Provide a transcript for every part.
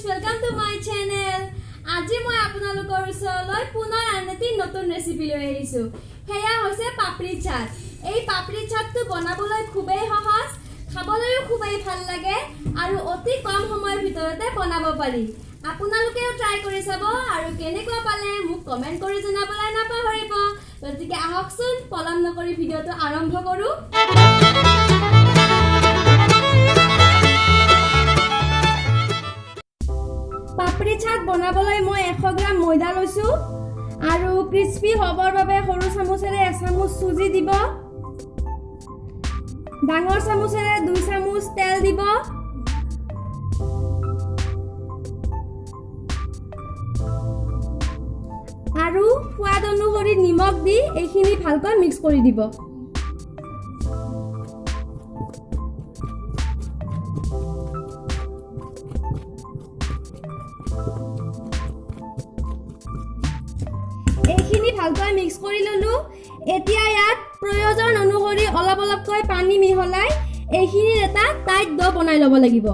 welcome to my channel. আজি মই আপোনালোকৰ ওচৰলৈ পুনৰ আনটি নতুন ৰেচিপি লৈ আহিছো। হেয়া হৈছে পাপৰি চাট। এই পাপৰি চাটটো বনাবলৈ খুবেই সহজ, খাবলৈও খুবেই ভাল লাগে আৰু অতি কম সময়ৰ ভিতৰতে বনাব পাৰি। আপোনালোকেও ট্ৰাই কৰি চাব আৰু কেনেকুৱা পালে মোক কমেন্ট কৰি জনাবলৈ নাপাহৰিব। গতিকে আহকচোন পলম নকৰি ভিডিঅটো আৰম্ভ কৰো। পাপৰি চাট বনাবলৈ মই 100 গ্ৰাম ময়দা লৈছো আৰু ক্ৰিস্পি হ'বৰ বাবে সৰু চামুচেৰে 1 চামুচ সুজি দিব। ডাঙৰ চামুচেৰে 2 চামুচ তেল দিব। আৰু সোৱাদ অনুসৰি নিমখ দি এইখিনি ভালকৈ মিক্স কৰি দিব। এইখিনি ভালকৈ মিক্স কৰি ললো। এতিয়া ইয়াত প্ৰয়োজন অনুসৰি অলপ অলপকৈ পানী মিহলাই এইখিনিৰ এটা টাইট ডো বনাই ল'ব লাগিব।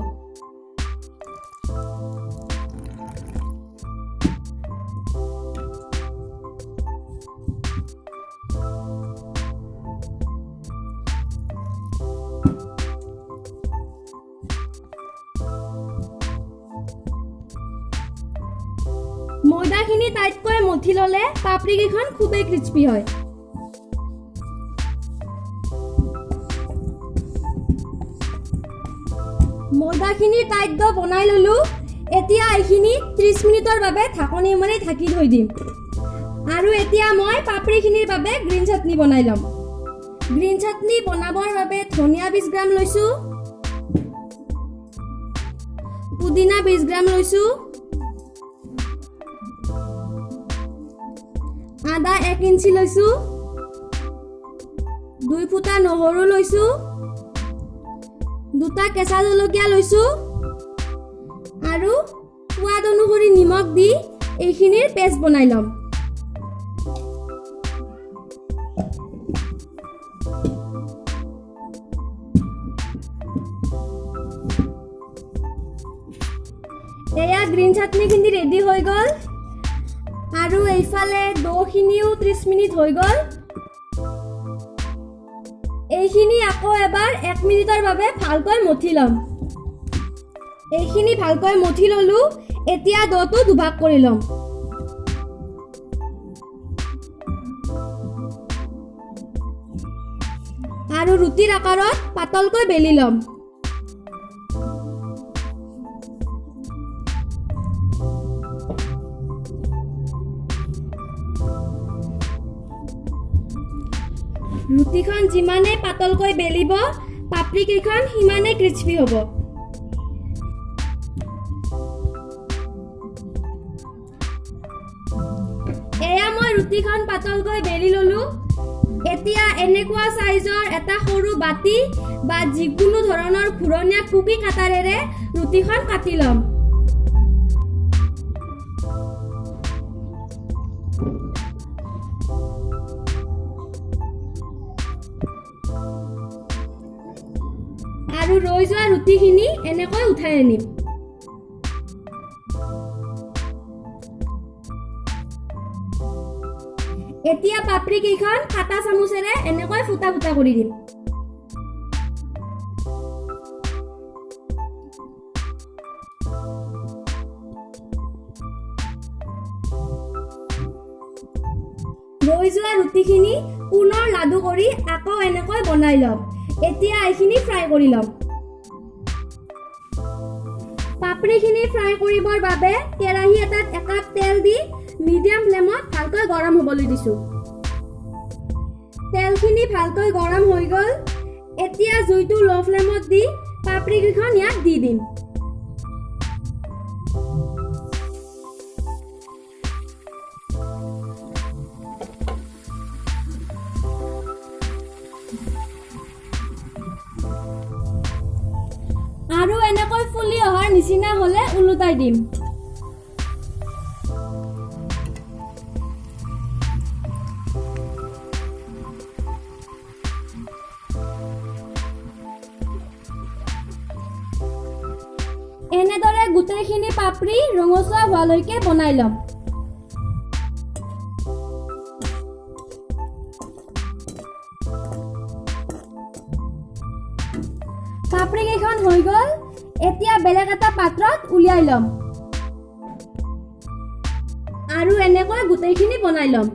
ময়দাখিনি টাইটকৈ মঠি ললে পাপৰিকেইখন খুবেই ক্ৰিস্পি হয়। ময়দাখিনি টাইট ডো বনাই ললো। এতিয়া এইখিনি 30 মিনিটৰ বাবে ঢাকনি মাৰি ঢাকি থৈ দিম। আৰু এতিয়া মই পাপৰিখিনিৰ বাবে গ্ৰীণ চাটনি বনাই ল'ম। গ্ৰীণ চাটনি বনাবৰ বাবে ধনিয়া 20 গ্ৰাম লৈছো, পুদিনা 20 গ্ৰাম লৈছো, আদা 1 ইঞ্চি লৈছো, 2 ফুটা নহৰু লৈছো, 2টা কেঁচা জলকীয়া লৈছো আৰু সোৱাদ অনুসৰি নিমখ দি এইখিনিৰ পেষ্ট বনাই ল'ম। এয়া গ্ৰীণ চাটনিখিনি ৰেডি হৈ গ'ল আৰু এইফালে ডোখিনিও 30 মিনিট হৈ গ'ল। এইখিনি আকৌ এবাৰ 1 মিনিটৰ বাবে ভালকৈ মঠি ল'ম। এইখিনি ভালকৈ মঠি ললো। এতিয়া ডোটো দুভাগ কৰি ল'ম। আৰু ৰুটিৰ আকাৰত পাতলকৈ বেলি ল'ম। ৰুটিখন যিমানে পাতলকৈ বেলিব পাপৰিকেইখন সিমানে ক্ৰিস্পি হ'ব। এয়া মই ৰুটিখন পাতলকৈ বেলি ললো। এতিয়া এনেকুৱা সাইজৰ এটা সৰু বাটি বা যিকোনো ধৰণৰ ঘূৰণীয়া কুকি কাটাৰেৰে ৰুটিখন কাটি ল'ম। আৰু ৰৈ যোৱা ৰুটিখিনি এনেকৈ উঠাই আনিম। এতিয়া পাপৰিকেইখন কাটা চামুচেৰে এনেকৈ ফুটা ফুটা কৰি দিম। ৰৈ যোৱা ৰুটিখিনি পুনৰ লাডু কৰি আকৌ এনেকৈ বনাই ল'ম। এতিয়া এইখিনি ফ্ৰাই কৰি ল'ম। পাপৰিখিনি ফ্ৰাই কৰিবৰ বাবে কেৰাহী এটাত 1 কাপ তেল দি মিডিয়াম ফ্লেমত ভালকৈ গৰম হ'বলৈ দিছো। তেলখিনি ভালকৈ গৰম হৈ গ'ল। এতিয়া জুইটো লো ফ্লেমত দি পাপৰিকেইখন ইয়াত দি দিম। আৰু এনেকৈ ফুলি অহাৰ নিচিনা হলে উলুটাই দিম। এনেদৰে গোটেইখিনি পাপৰি ৰঙচুৱা হোৱালৈকে বনাই ল'ম। পাপৰি কেইখন হৈ গ'ল। এতিয়া বেলেগ এটা পাত্ৰত উলিয়াই ল'ম আৰু এনেকৈ গোটেইখিনি বনাই ল'ম।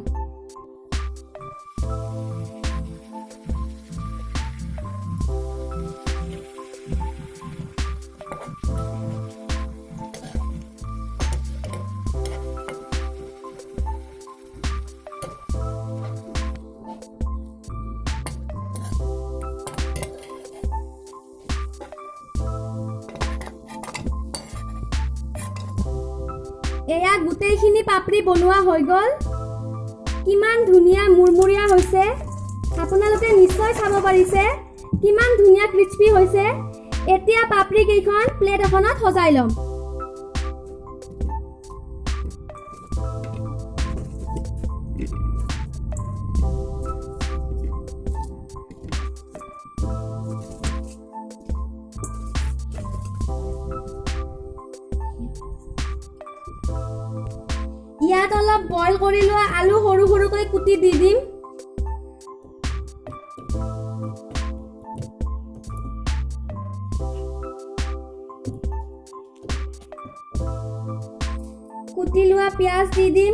এয়া গোটেইখিনি পাপৰি বনোৱা হৈ গ'ল। কিমান ধুনীয়া মুৰমুৰীয়া হৈছে, আপোনালোকে নিশ্চয় চাব পাৰিছে কিমান ধুনীয়া ক্ৰিস্পি হৈছে। এতিয়া পাপৰি কেইখন প্লেট এখনত সজাই ল'ম। ইয়াত অলপ বইল কৰি লোৱা আলু সৰু সৰুকৈ কুটি দি দিম। কুটি লোৱা পিঁয়াজ দি দিম।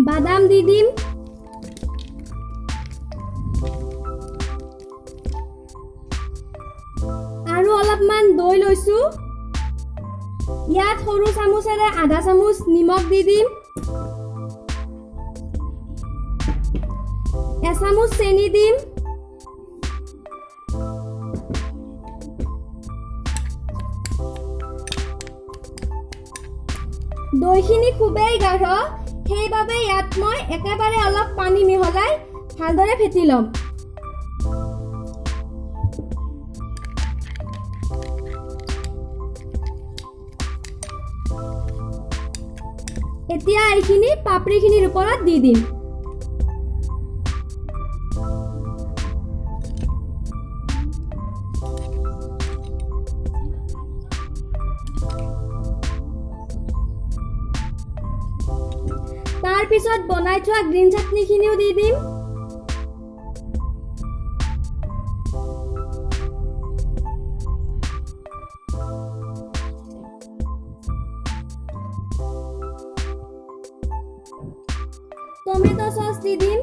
বাদাম দি দিম। আৰু অলপমান দৈ লৈছো। ইয়াত সৰু চামুচেৰে আধা চামুচ নিমখ দি দিম। এচামুচ চেনি দিম। দৈখিনি খুবেই গাঢ়, সেইবাবে ইয়াত মই একেবাৰে অলপ পানী মিহলাই ভালদৰে ফেটি ল'ম। এতিয়া এইখিনি পাপৰিখিনিৰ ওপৰত দি দিম। তাৰ পিছত বনাই থোৱা গ্ৰীণ চাটনিখিনিও দি দিম। টমেটো সস দি দিম।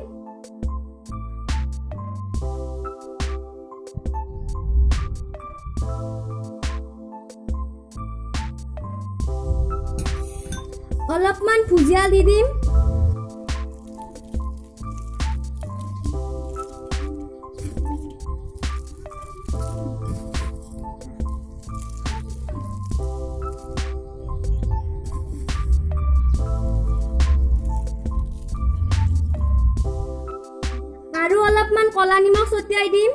অলপমান ভুজিয়া দি দিম। আৰু অলপমান কলা নিমখ ছটিয়াই দিম।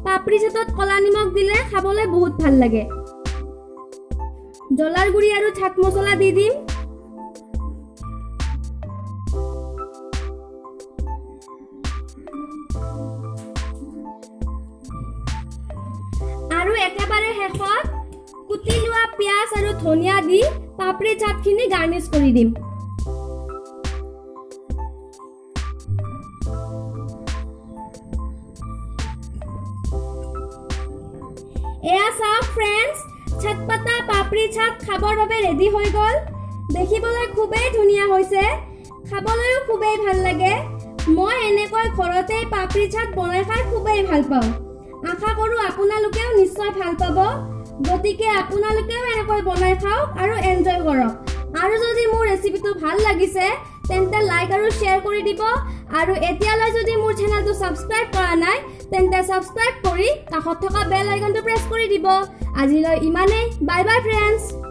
পাপৰি চাটত কলা নিমখ দিলে খাবলৈ বহুত ভাল লাগে। জ্বলাৰ গুড়ি আৰু চাট মছলা দি দিম। আৰু একেবাৰে শেষত কুটি লোৱা পিঁয়াজ আৰু ধনিয়া দি পাপৰি চাটখিনি গাৰ্নিছ কৰি দিম। এয়া চাওক ফ্ৰেণ্ডছ, চটপটা পাপৰি চাট খাবৰ বাবে ৰেডি হৈ গ'ল। দেখিবলৈ খুবেই ধুনীয়া হৈছে, খাবলৈও খুবেই ভাল লাগে। মই এনেকৈ ঘৰতে পাপৰি চাট বনাই খাই খুবেই ভাল পাওঁ। আশা কৰোঁ আপোনালোকেও নিশ্চয় ভাল পাব। গতিকে আপোনালোকেও এনেকৈ বনাই খাওক আৰু এনজয় কৰক। আৰু যদি মোৰ ৰেচিপিটো ভাল লাগিছে তেন্তে লাইক আৰু শ্বেয়াৰ কৰি দিব। আৰু এতিয়ালৈ যদি মোৰ চেনেলটো ছাবস্ক্ৰাইব কৰা নাই তেন্তে ছাবস্ক্ৰাইব কৰি কাষত থকা বেল আইকনটো প্ৰেছ কৰি দিব। আজিলৈ ইমানেই। Bye bye friends.